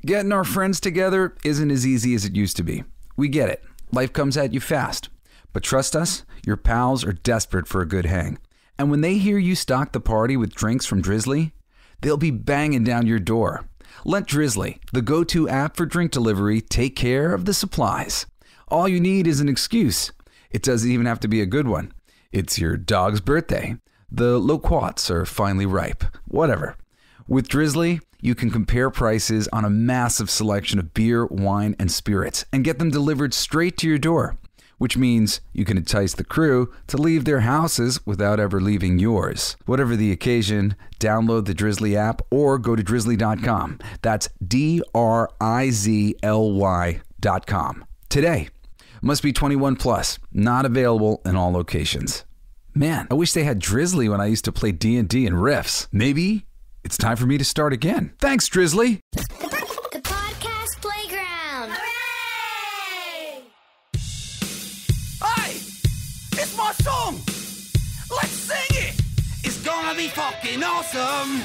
Getting our friends together isn't as easy as it used to be. We get it. Life comes at you fast. But trust us, your pals are desperate for a good hang. And when they hear you stock the party with drinks from Drizzly, they'll be banging down your door. Let Drizzly, the go-to app for drink delivery, take care of the supplies. All you need is an excuse. It doesn't even have to be a good one. It's your dog's birthday. The loquats are finally ripe. Whatever. With Drizzly, you can compare prices on a massive selection of beer, wine, and spirits and get them delivered straight to your door, which means you can entice the crew to leave their houses without ever leaving yours. Whatever the occasion, download the Drizzly app or go to drizzly.com. That's DRIZLY.com. Today. Must be 21 plus. Not available in all locations. Man, I wish they had Drizzly when I used to play D&D and Riffs. Maybe it's time for me to start again. Thanks, Drizzly. The podcast playground. Hooray! Hey, it's my song. Let's sing it. It's gonna be fucking awesome.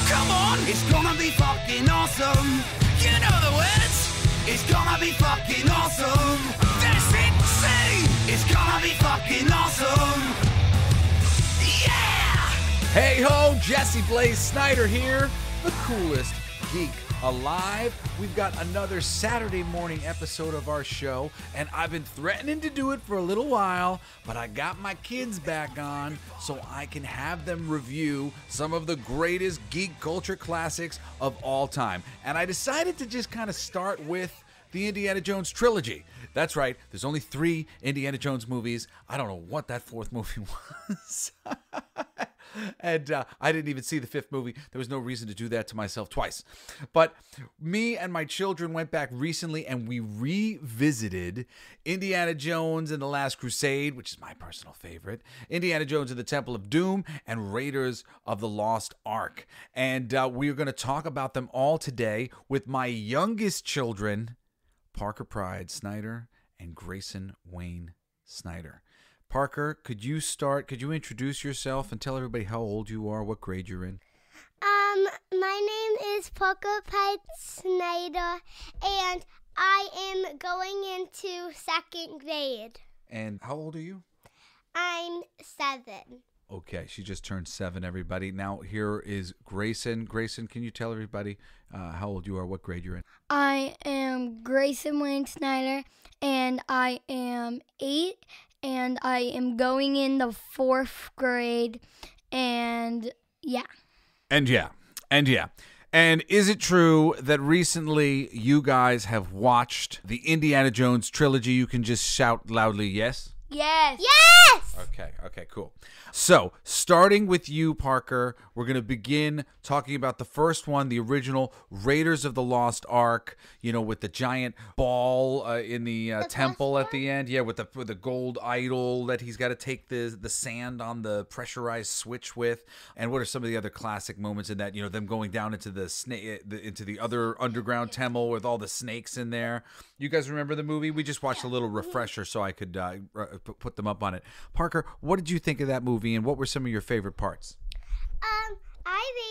Come on, it's gonna be fucking awesome. You know the words. It's gonna be fucking awesome. That's it, sing. It's gonna be fucking awesome. Yeah! Hey ho, Jesse Blaze Snider here, the Coolest Geek Alive. We've got another Saturday morning episode of our show, and I've been threatening to do it for a little while, but I got my kids back on so I can have them review some of the greatest geek culture classics of all time. And I decided to just kind of start with the Indiana Jones trilogy. That's right, there's only 3 Indiana Jones movies. I don't know what that 4th movie was. And I didn't even see the 5th movie. There was no reason to do that to myself twice. But me and my children went back recently and we revisited Indiana Jones and the Last Crusade, which is my personal favorite, Indiana Jones and the Temple of Doom, and Raiders of the Lost Ark. And we're going to talk about them all today with my youngest children, Parker Pryde Snider and Grayson Wayne Snider. Parker, could you introduce yourself and tell everybody how old you are, what grade you're in? My name is Parker Pryde Snider, and I am going into 2nd grade. And how old are you? I'm 7. Okay, she just turned 7, everybody. Now here is Grayson. Grayson, can you tell everybody how old you are, what grade you're in? I am Grayson Wayne Snider, and I am 8, and I am going in the 4th grade, and yeah. And is it true that recently you guys have watched the Indiana Jones trilogy? You can just shout loudly, yes? Yes. Yes! Okay, cool. So, starting with you, Parker, we're going to begin talking about the first one, the original Raiders of the Lost Ark, with the giant ball in the temple at the end. Yeah, with the gold idol that he's got to take the sand on the pressurized switch with. And what are some of the other classic moments in that? Them going down into into the other underground temple with all the snakes in there. You guys remember the movie? We just watched a little refresher so I could put them up on it. Parker, what did you think of that movie, and what were some of your favorite parts? I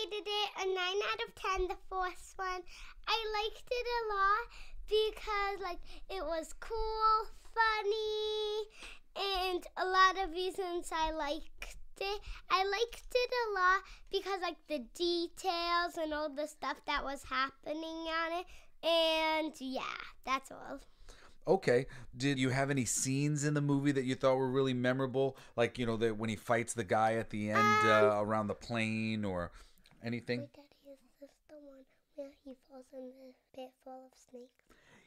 rated it a 9 out of 10, the 4th one. I liked it a lot because, it was cool, funny, and a lot of reasons I liked it. I liked it a lot because, the details and all the stuff that was happening on it. And, yeah, that's all. Okay. Did you have any scenes in the movie that you thought were really memorable? Like, when he fights the guy at the end around the plane or anything? My daddy, is this the one where he falls in the pit full of snakes?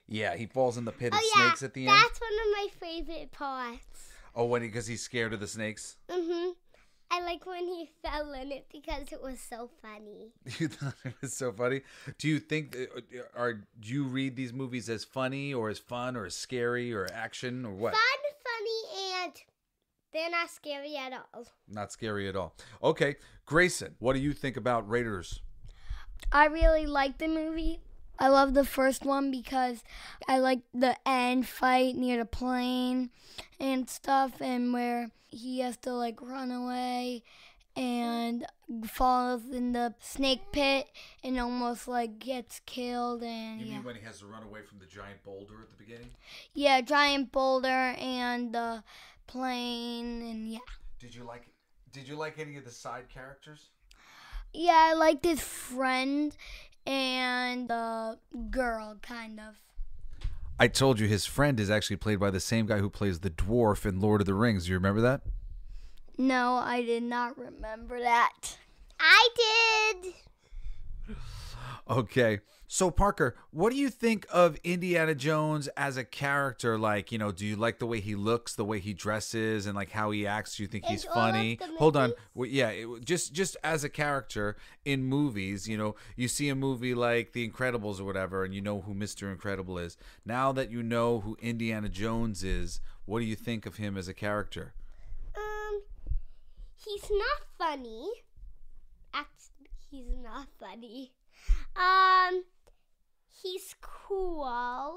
Yeah, he falls in the pit of snakes at the end? That's one of my favorite parts. Oh, because he's scared of the snakes? Mm-hmm. I like when he fell in it because it was so funny. You thought it was so funny? Do you think, do you read these movies as funny or as fun or as scary or action or what? Fun, funny, and they're not scary at all. Not scary at all. Okay, Grayson, what do you think about Raiders? I really like the movie. I love the first one because I like the end fight near the plane and stuff, and where he has to run away and falls in the snake pit and almost like gets killed. And You mean when he has to run away from the giant boulder at the beginning? Yeah, giant boulder and the plane, and yeah. Did you like any of the side characters? Yeah, I liked his friend and the girl, kind of. I told you his friend is actually played by the same guy who plays the dwarf in Lord of the Rings. Do you remember that? No, I did not remember that. I did. Okay. So, Parker, what do you think of Indiana Jones as a character? Like, you know, do you like the way he looks, the way he dresses, and like how he acts? Do you think he's In all funny? of the Hold on. movies? Well, yeah, just as a character in movies, you know, you see a movie like The Incredibles or whatever, and you know who Mr. Incredible is. Now that you know who Indiana Jones is, what do you think of him as a character? He's not funny. Actually, he's not funny. He's cool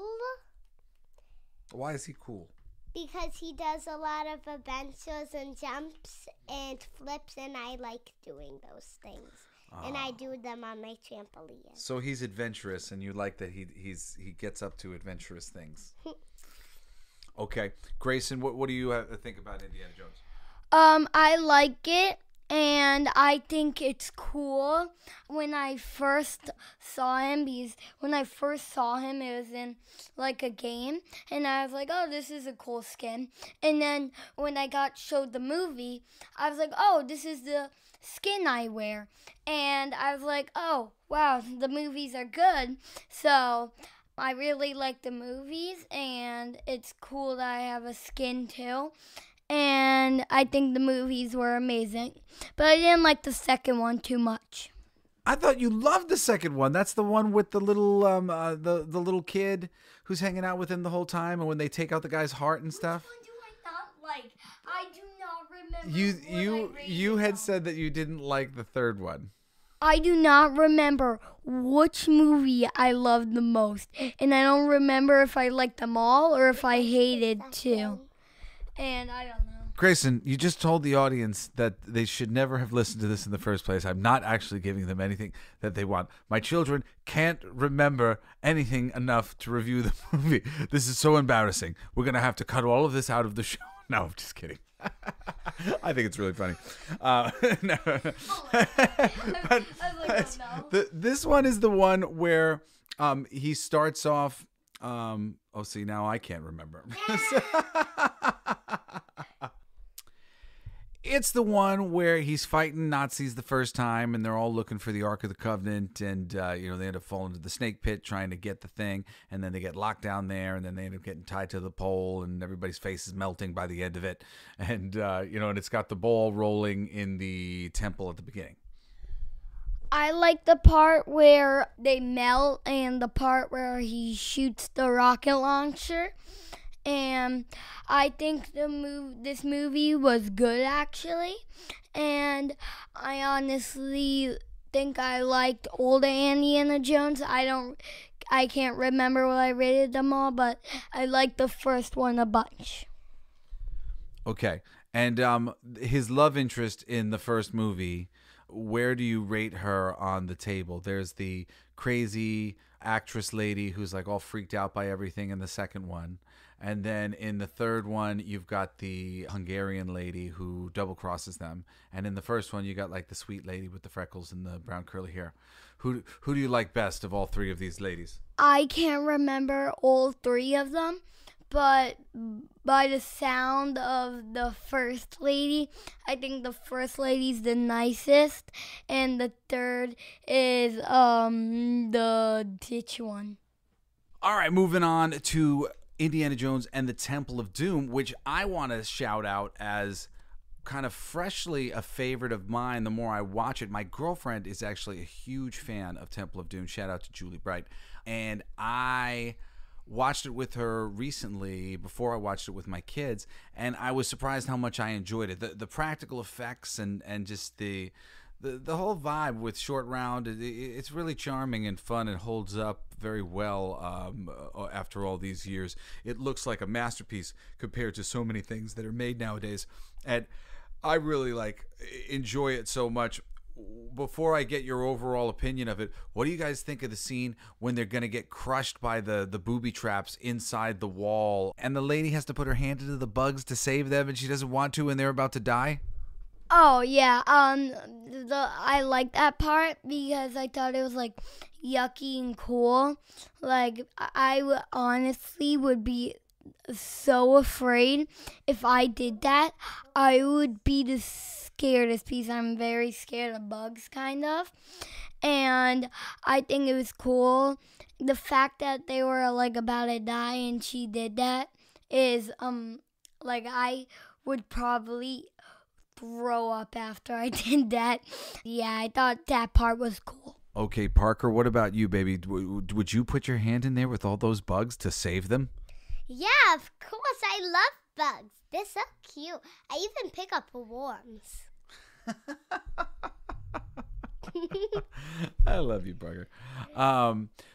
Why is he cool? because he does a lot of adventures and jumps and flips, and I like doing those things. And I do them on my trampoline. So he's adventurous, and you like that he gets up to adventurous things. Okay, Grayson, what do you think about Indiana Jones? I like it, and I think it's cool. When I first saw him, it was in like a game, and I was like, oh, this is a cool skin. And then when I got showed the movie, I was like, oh, this is the skin I wear. And I was like, oh, wow, the movies are good. So I really like the movies, and it's cool that I have a skin too. And I think the movies were amazing. But I didn't like the second one too much. I thought you loved the second one. That's the one with the little the little kid who's hanging out with him the whole time, and when they take out the guy's heart and stuff. Which one do I not like? I do not remember. You had said that you didn't like the third one. I do not remember which movie I loved the most. And I don't remember if I liked them all or if I hated two. And I don't know. Grayson, you just told the audience that they should never have listened to this in the first place. I'm not actually giving them anything that they want. My children can't remember anything enough to review the movie. This is so embarrassing. We're going to have to cut all of this out of the show. No, I'm just kidding. I think it's really funny. No. This one is the one where he starts off. See, now I can't remember. It's the one where he's fighting Nazis the first time, and they're all looking for the Ark of the Covenant, and they end up falling into the snake pit trying to get the thing, and then they get locked down there, and then they end up getting tied to the pole, and everybody's face is melting by the end of it, and and it's got the ball rolling in the temple at the beginning. I like the part where they melt and the part where he shoots the rocket launcher. And I think this movie was good, actually. And I honestly think I liked older Indiana Jones. I can't remember what I rated them all, but I liked the first one a bunch. Okay. And his love interest in the first movie, where do you rate her on the table? There's the crazy actress lady who's like all freaked out by everything in the second one. And then in the third one, you've got the Hungarian lady who double crosses them. And in the first one, you got like the sweet lady with the freckles and the brown curly hair. Who do you like best of all three of these ladies? I can't remember all three of them, but by the sound of the first lady, I think the first lady's the nicest, and the third is the ditch one. All right, moving on to Indiana Jones and the Temple of Doom, which I want to shout out as kind of freshly a favorite of mine the more I watch it. My girlfriend is actually a huge fan of Temple of Doom. Shout out to Julie Bright. And I watched it with her recently before I watched it with my kids, and I was surprised how much I enjoyed it. The practical effects and just the whole vibe with Short Round, it's really charming and fun and holds up very well after all these years. It looks like a masterpiece compared to so many things that are made nowadays. And I really enjoy it so much. Before I get your overall opinion of it, what do you guys think of the scene when they're going to get crushed by the booby traps inside the wall and the lady has to put her hand into the bugs to save them and she doesn't want to and they're about to die? Oh yeah, I like that part because I thought it was like yucky and cool. Like honestly would be so afraid if I did that. I would be the scaredest piece. I'm very scared of bugs, kind of, and I think it was cool. The fact that they were like about to die and she did that is like I would probably throw up after I did that. Yeah, I thought that part was cool. Okay, Parker, what about you, baby? Would you put your hand in there with all those bugs to save them? Yeah, of course. I love bugs. They're so cute. I even pick up worms. I love you, Parker.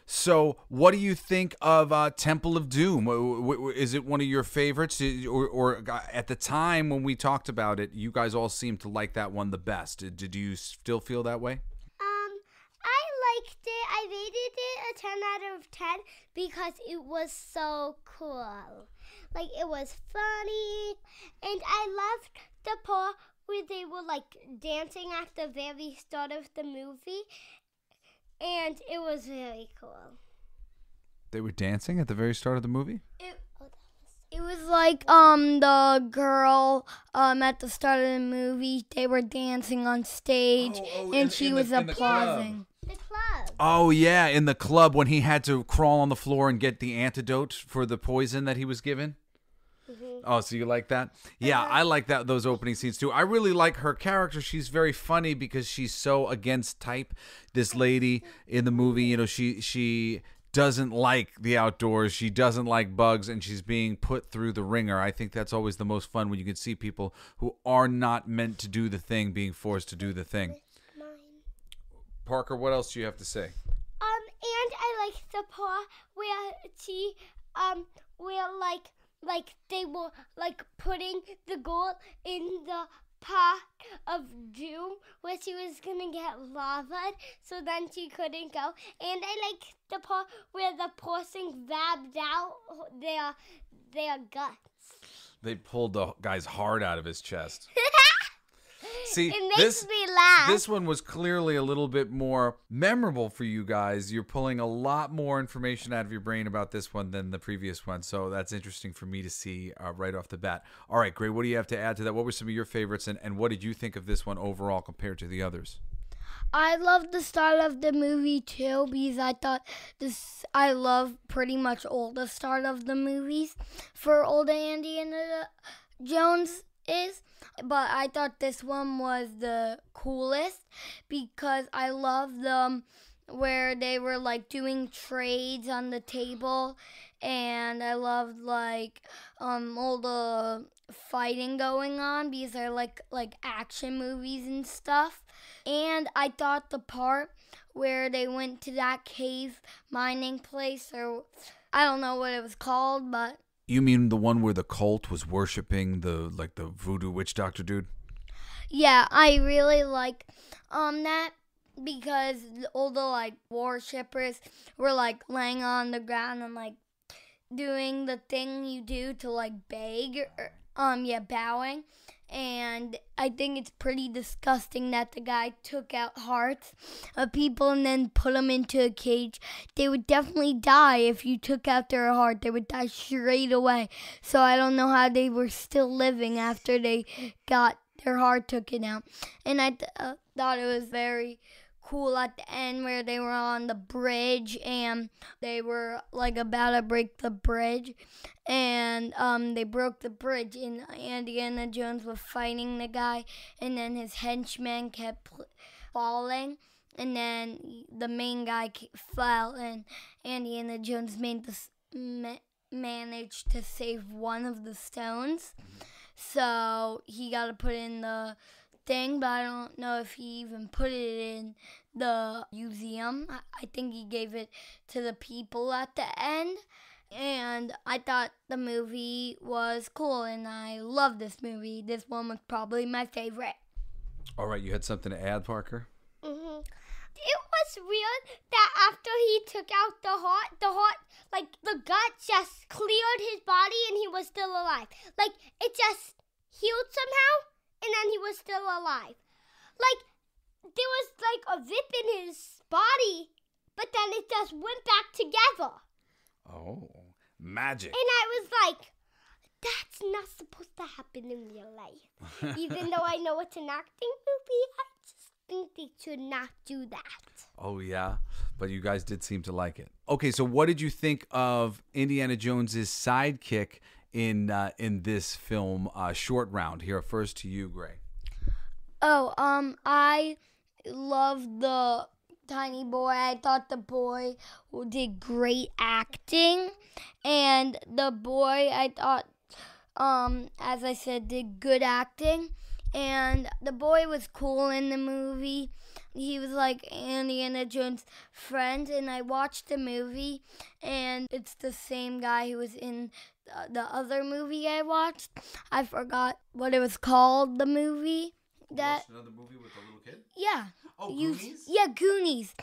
So what do you think of Temple of Doom? Is it one of your favorites? Or at the time when we talked about it, you guys all seemed to like that one the best. Did you still feel that way? I liked it. I rated it a 10 out of 10 because it was so cool. Like, it was funny. And I loved the part where they were, like, dancing at the very start of the movie. And it was very cool. They were dancing at the very start of the movie? It was like the girl at the start of the movie. They were dancing on stage, and she was applauding. The club. Oh, yeah, in the club when he had to crawl on the floor and get the antidote for the poison that he was given. Mm-hmm. Oh, so you like that? Yeah, I like those opening scenes too. I really like her character. She's very funny because she's so against type. This lady in the movie, you know, she doesn't like the outdoors. She doesn't like bugs, and she's being put through the ringer. I think that's always the most fun when you can see people who are not meant to do the thing being forced to do the thing. Parker, what else do you have to say? And I like the part where she, where like they were like putting the girl in the pot of doom where she was gonna get lava, so then she couldn't go. And I like the part where the person grabbed out their guts. They pulled the guy's heart out of his chest. See, it makes me laugh. This one was clearly a little bit more memorable for you guys. You're pulling a lot more information out of your brain about this one than the previous one, so that's interesting for me to see right off the bat. All right, Gray, what do you have to add to that? What were some of your favorites, and what did you think of this one overall compared to the others? I loved the start of the movie too because I thought I love pretty much all the start of the movies for old Indiana Jones is. But I thought this one was the coolest because I love them where they were like doing trades on the table, and I loved like all the fighting going on because I like action movies and stuff. And I thought the part where they went to that cave mining place, or I don't know what it was called, but you mean the one where the cult was worshiping the voodoo witch doctor dude? Yeah, I really like that because all the like worshippers were like laying on the ground and like doing the thing you do to like beg, bowing. And I think it's pretty disgusting that the guy took out hearts of people and then put them into a cage. They would definitely die if you took out their heart. They would die straight away. So I don't know how they were still living after they got their heart taken out. And I thought it was very cool at the end where they were on the bridge and they were like about to break the bridge, and they broke the bridge and Indiana Jones was fighting the guy, and then his henchmen kept falling, and then the main guy fell, and Indiana Jones managed to save one of the stones, so he got to put in the thing, but I don't know if he even put it in the museum. I think he gave it to the people at the end. And I thought the movie was cool, and I love this movie. This one was probably my favorite. All right, you had something to add, Parker? Mm-hmm. It was weird that after he took out the heart, like the gut just cleared his body and he was still alive. Like it just healed somehow and then he was still alive. Like there was like a zip in his body, but then it just went back together. Oh, magic. And I was like, that's not supposed to happen in real life. Even though I know it's an acting movie, I just think they should not do that. Oh, yeah? But you guys did seem to like it. Okay, so what did you think of Indiana Jones's sidekick in this film, Short Round? Here, first to you, Gray. Oh, I loved the tiny boy. I thought the boy did great acting. And the boy, I thought, as I said, did good acting. And the boy was cool in the movie. He was like Indiana Jones' friend. And I watched the movie, and it's the same guy who was in the other movie I watched. I forgot what it was called, the movie. Watched another movie with a little kid? Yeah. Oh, Goonies? Yeah, Goonies.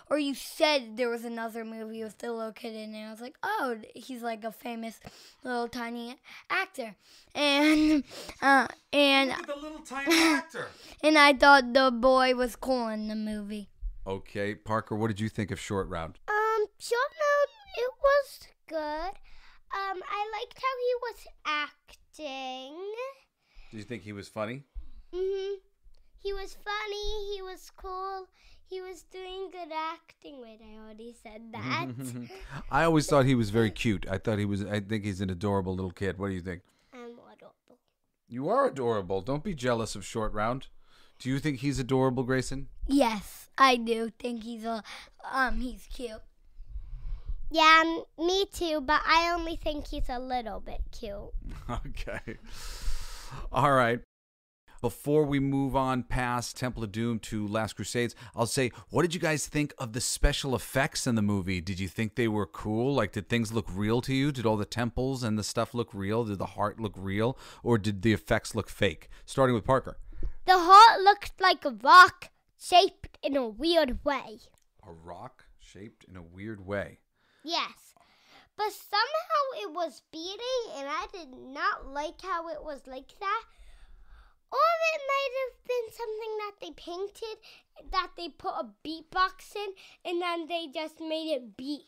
Or you said there was another movie with the little kid in it. I was like, oh, he's like a famous little tiny actor. And Look at the little tiny actor. And I thought the boy was cool in the movie. Okay, Parker, what did you think of Short Round? Short Round, it was good. I liked how he was acting. Did you think he was funny? Mm-hmm. He was funny, he was cool, he was doing good acting. Wait, I already said that. I always thought he was very cute. I think he's an adorable little kid. What do you think? I'm adorable. You are adorable. Don't be jealous of Short Round. Do you think he's adorable, Grayson? Yes, I do think he's cute. Yeah, me too, but I only think he's a little bit cute. Okay. All right. Before we move on past Temple of Doom to Last Crusades, I'll say, what did you guys think of the special effects in the movie? Did you think they were cool? Like, did things look real to you? Did all the temples and the stuff look real? Did the heart look real? Or did the effects look fake? Starting with Parker. The heart looked like a rock shaped in a weird way. A rock shaped in a weird way. Yes. But somehow it was beating, and I did not like how it was like that. Or it might have been something that they painted, that they put a beatbox in, and then they just made it beat.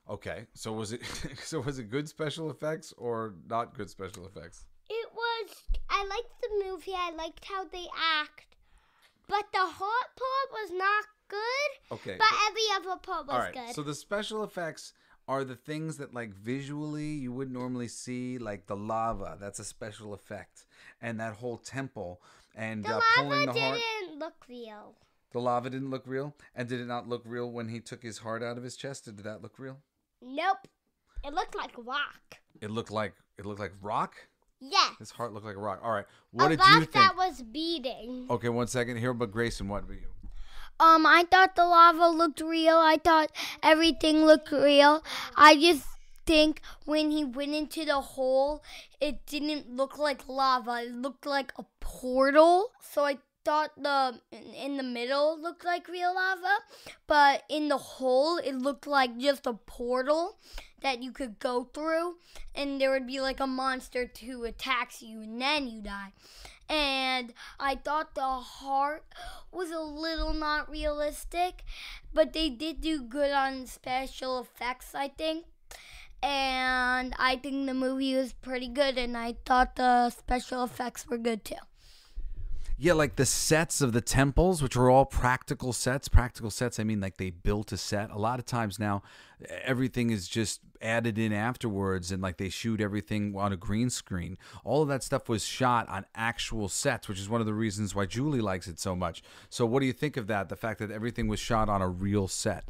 Okay, so was it good special effects or not good special effects? It was. I liked the movie. I liked how they act, but the heart part was not good. Okay, but every other part was all right, good. So the special effects are the things that, like, visually you wouldn't normally see, like the lava. That's a special effect. And that whole temple and the pulling lava the heart. didn't look real. The lava didn't look real? And did it not look real when he took his heart out of his chest? Did that look real? Nope. It looked like rock. It looked like rock? Yes. His heart looked like a rock. All right. What did rock you think? that was beating. Okay, 1 second here, but Grayson, what about you? I thought the lava looked real. I thought everything looked real. I just think when he went into the hole, it didn't look like lava. It looked like a portal. So I thought in the middle looked like real lava, but in the hole it looked like just a portal that you could go through, and there would be like a monster who attacks you, and then you die. And I thought the heart was a little not realistic, but they did do good on special effects, I think. And I think the movie was pretty good, and I thought the special effects were good too. Yeah, like the sets of the temples, which are all practical sets. Practical sets, I mean, like they built a set. A lot of times now, everything is just added in afterwards, and like they shoot everything on a green screen. All of that stuff was shot on actual sets, which is one of the reasons why Julie likes it so much. So what do you think of that, the fact that everything was shot on a real set?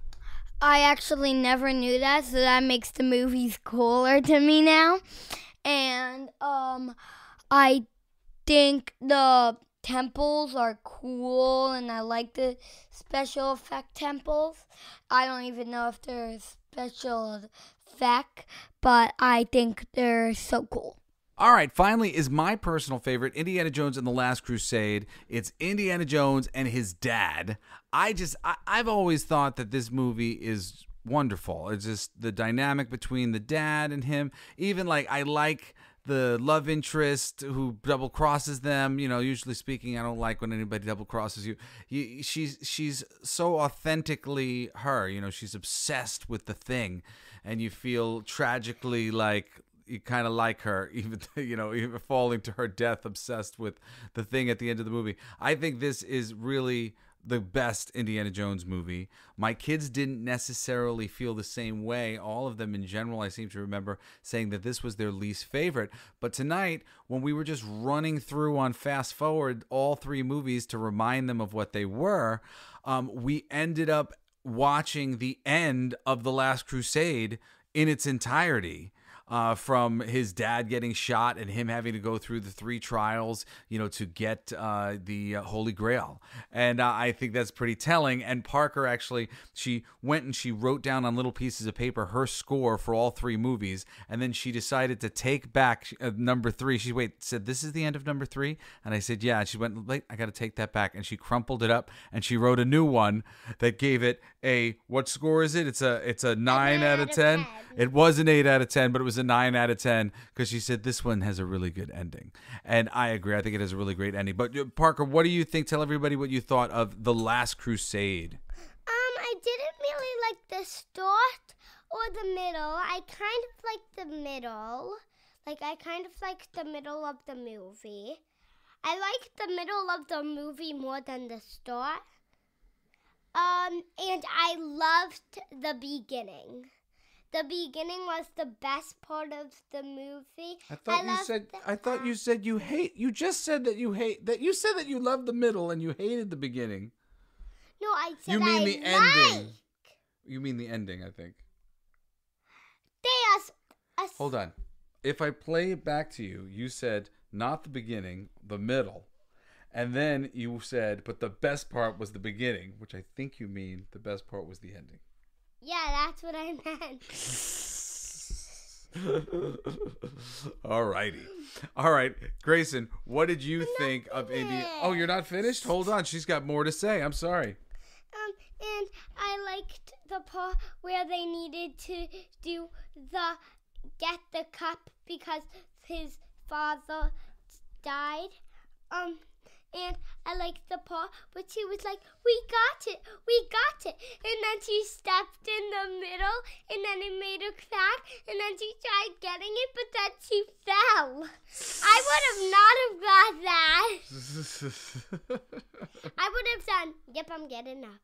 I actually never knew that, so that makes the movies cooler to me now. And I think the temples are cool, and I like the special effect temples. I don't even know if they're special effect, but I think they're so cool. All right, finally is my personal favorite, Indiana Jones and the Last Crusade. It's Indiana Jones and his dad. I've always thought that this movie is wonderful. It's just the dynamic between the dad and him. Even like I like the love interest who double crosses them. You know, usually speaking, I don't like when anybody double crosses you. She's so authentically her. You know, she's obsessed with the thing, and you feel tragically like you kind of like her, even even falling to her death, obsessed with the thing at the end of the movie. I think this is really the best Indiana Jones movie. My kids didn't necessarily feel the same way. All of them in general, I seem to remember saying that this was their least favorite. But tonight, when we were just running through on fast forward all three movies to remind them of what they were, we ended up watching the end of The Last Crusade in its entirety. From his dad getting shot and him having to go through the 3 trials, to get the Holy Grail. And I think that's pretty telling. And Parker actually, she went and she wrote down on little pieces of paper her score for all 3 movies. And then she decided to take back number 3. She said, this is the end of number 3? And I said, yeah. And she went, wait, I got to take that back. And she crumpled it up and she wrote a new one that gave it what score is it? It's a 9 out of 10. It was an 8 out of 10, but it was a 9 out of 10 because she said this one has a really good ending. And I agree. I think it has a really great ending. But Parker, what do you think? Tell everybody what you thought of The Last Crusade. I didn't really like the start or the middle. I kind of liked the middle. I kind of liked the middle of the movie. I liked the middle of the movie more than the start. And I loved the beginning. The beginning was the best part of the movie. I thought you said you hate. You just said that you hate. That you said that you loved the middle and you hated the beginning. No, I said you mean I the like. ending. You mean the ending, I think. Hold on. If I play it back to you, you said not the beginning, the middle. And then you said, but the best part was the beginning, which I think you mean the best part was the ending. Yeah, that's what I meant. All righty. All right. Grayson, what did you think of India? Oh, you're not finished? Hold on. She's got more to say. I'm sorry. And I liked the part where they needed to get the cup because his father died. And I liked the part where she was like, we got it. And then she stepped in the middle, and then it made a crack, and then she tried getting it, but then she fell. I would have not have got that. I would have done, yep, I'm getting up.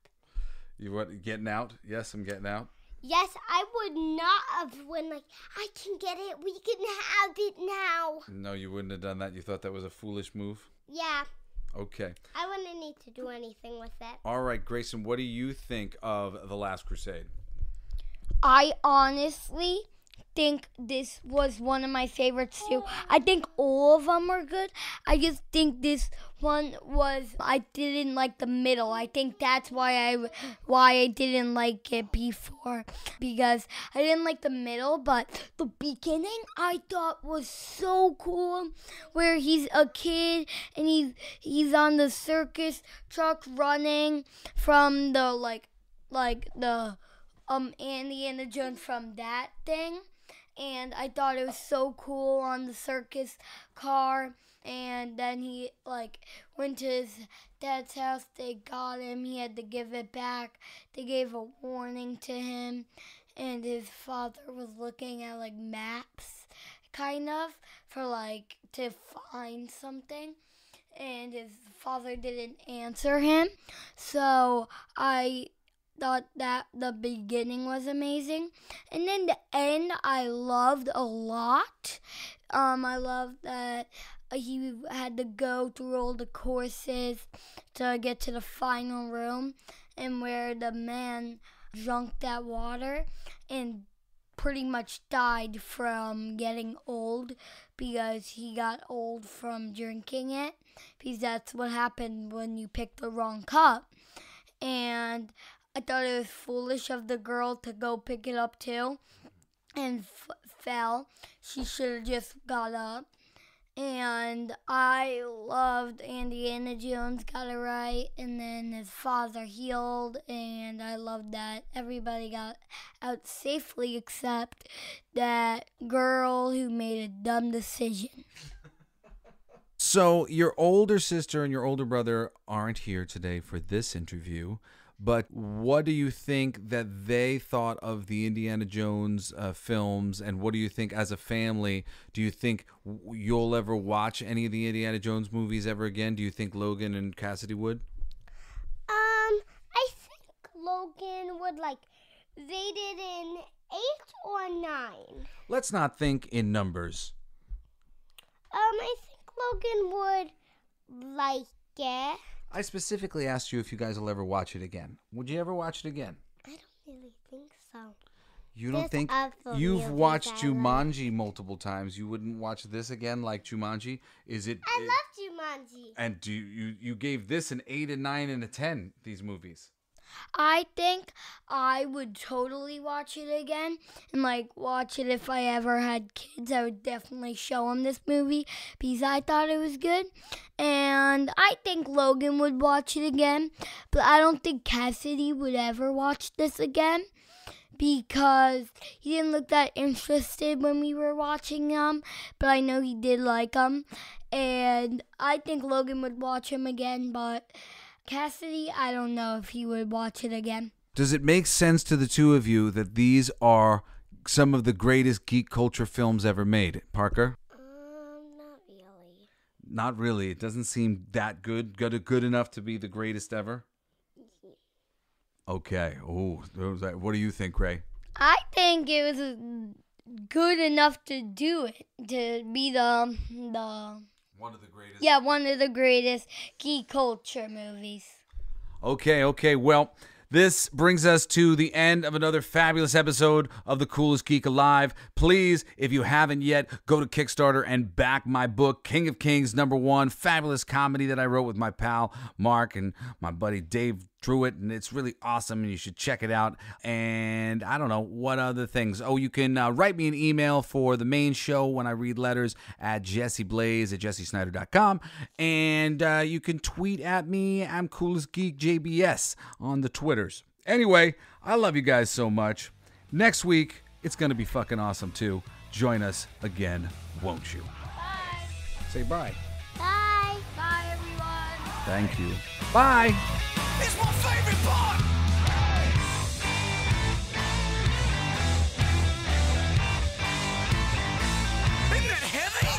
You what, getting out? Yes, I'm getting out. Yes, I would not have went I can get it. We can have it now. No, you wouldn't have done that. You thought that was a foolish move? Yeah. Okay. I wouldn't need to do anything with it. All right, Grayson, what do you think of The Last Crusade? I honestly think this was one of my favorites too. I think all of them are good. I just think this one I didn't like the middle. I think that's why I didn't like it before, because I didn't like the middle, but the beginning I thought was so cool, where he's a kid and he's on the circus truck running from the the Indiana Jones from that thing. And I thought it was so cool on the circus car. And then he went to his dad's house. They got him. He had to give it back. They gave a warning to him. And his father was looking at maps, kind of, for to find something. And his father didn't answer him. So I thought that the beginning was amazing, and then the end I loved a lot. I loved that he had to go through all the courses to get to the final room, and where the man drank that water, and pretty much died from getting old because he got old from drinking it, because that's what happened when you pick the wrong cup. And I thought it was foolish of the girl to go pick it up too and fell. She should have just got up. And I loved Indiana Jones got it right, and then his father healed, and I loved that everybody got out safely except that girl who made a dumb decision. So your older sister and your older brother aren't here today for this interview, but what do you think that they thought of the Indiana Jones films, and what do you think as a family? Do you think you'll ever watch any of the Indiana Jones movies ever again? Do you think Logan and Cassidy would? I think Logan would rate it in 8 or 9. Let's not think in numbers. I think Logan would like it. I specifically asked you if you guys will ever watch it again. Would you ever watch it again? I don't really think so. You don't think? You've watched Jumanji multiple times. You wouldn't watch this again like Jumanji? Is it? I love Jumanji. And you gave this an 8, a 9, and a 10, these movies. I think I would totally watch it again, and watch it if I ever had kids. I would definitely show them this movie because I thought it was good. And I think Logan would watch it again, but I don't think Cassidy would ever watch this again because he didn't look that interested when we were watching them, but I know he did like them. And I think Logan would watch them again, but Cassidy, I don't know if he would watch it again. Does it make sense to the two of you that these are some of the greatest geek culture films ever made? Parker? Not really. Not really. It doesn't seem that good. Good enough to be the greatest ever? Okay. Oh, what do you think, Ray? I think it was good enough to do it, to be the one of the greatest. Yeah, one of the greatest geek culture movies. Okay. Well, this brings us to the end of another fabulous episode of the Coolest Geek Alive. Please, if you haven't yet, go to Kickstarter and back my book, King of Kings #1, fabulous comedy that I wrote with my pal Mark and my buddy Dave drew it, and it's really awesome, and you should check it out. And I don't know what other things. Oh, you can write me an email for the main show when I read letters at jessiblaze@jessisnider.com, and you can tweet at me. I'm Coolest Geek JBS on the Twitters. Anyway, I love you guys so much. Next week, it's going to be fucking awesome too. Join us again, won't you? Bye. Say bye. Bye. Bye, everyone. Thank you. Bye. It's my favorite part. Isn't it heavy?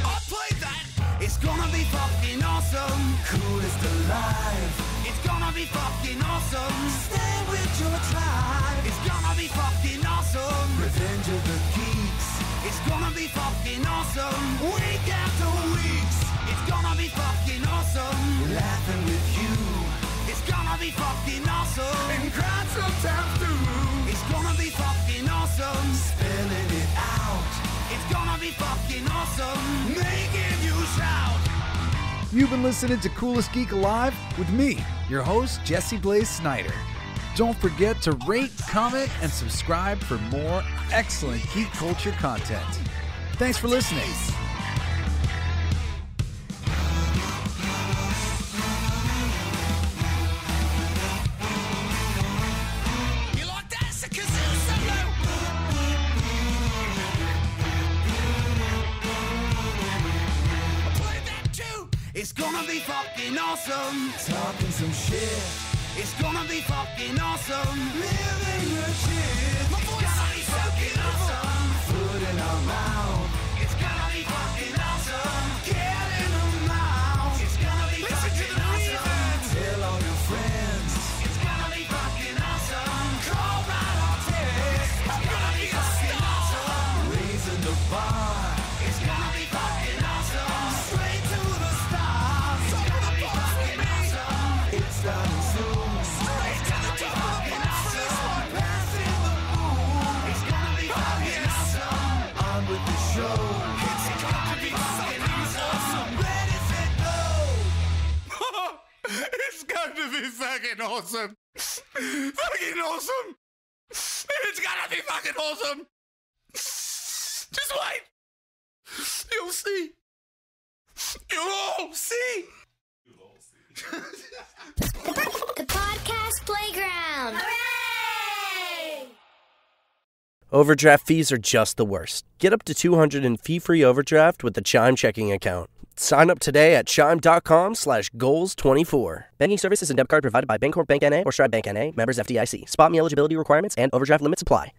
I played that. It's gonna be fucking awesome. Coolest alive. It's gonna be fucking awesome. Stay with your tribe. It's gonna be fucking awesome. Revenge of the Geeks. It's gonna be fucking awesome. Week after weeks. It's gonna be fucking awesome. Laughing with you. It's gonna be fucking awesome. And crying sometimes too. It's gonna be fucking awesome. Spelling it out. It's gonna be fucking awesome. Making you shout. You've been listening to Coolest Geek Alive with me, your host, Jesse Blaze Snider. Don't forget to rate, comment, and subscribe for more excellent geek culture content. Thanks for listening. You like that? It's a kazoo solo. I played that too. It's gonna be fucking awesome. Talking some shit. It's gonna be fucking awesome. Living your shit. My voice is fucking awesome. Food in our mouth. It's gonna be fucking awesome. Get in the mouth. It's gonna be fucking awesome. Tell all your friends. It's gonna be fucking awesome. Call right or text. It's gonna be fucking awesome. Raising the bar. It's gonna be fucking awesome. Straight to the stars. It's gonna be fucking awesome. It's got to be fucking awesome. Fucking awesome. It's gotta be fucking awesome. Just wait. You'll see. You'll all see. The podcast playground. Hooray! Overdraft fees are just the worst. Get up to $200 in fee-free overdraft with the Chime checking account. Sign up today at chime.com/goals24. Banking services and debit card provided by Bancorp Bank N.A. or Stride Bank N.A. Members FDIC. Spot me eligibility requirements and overdraft limits apply.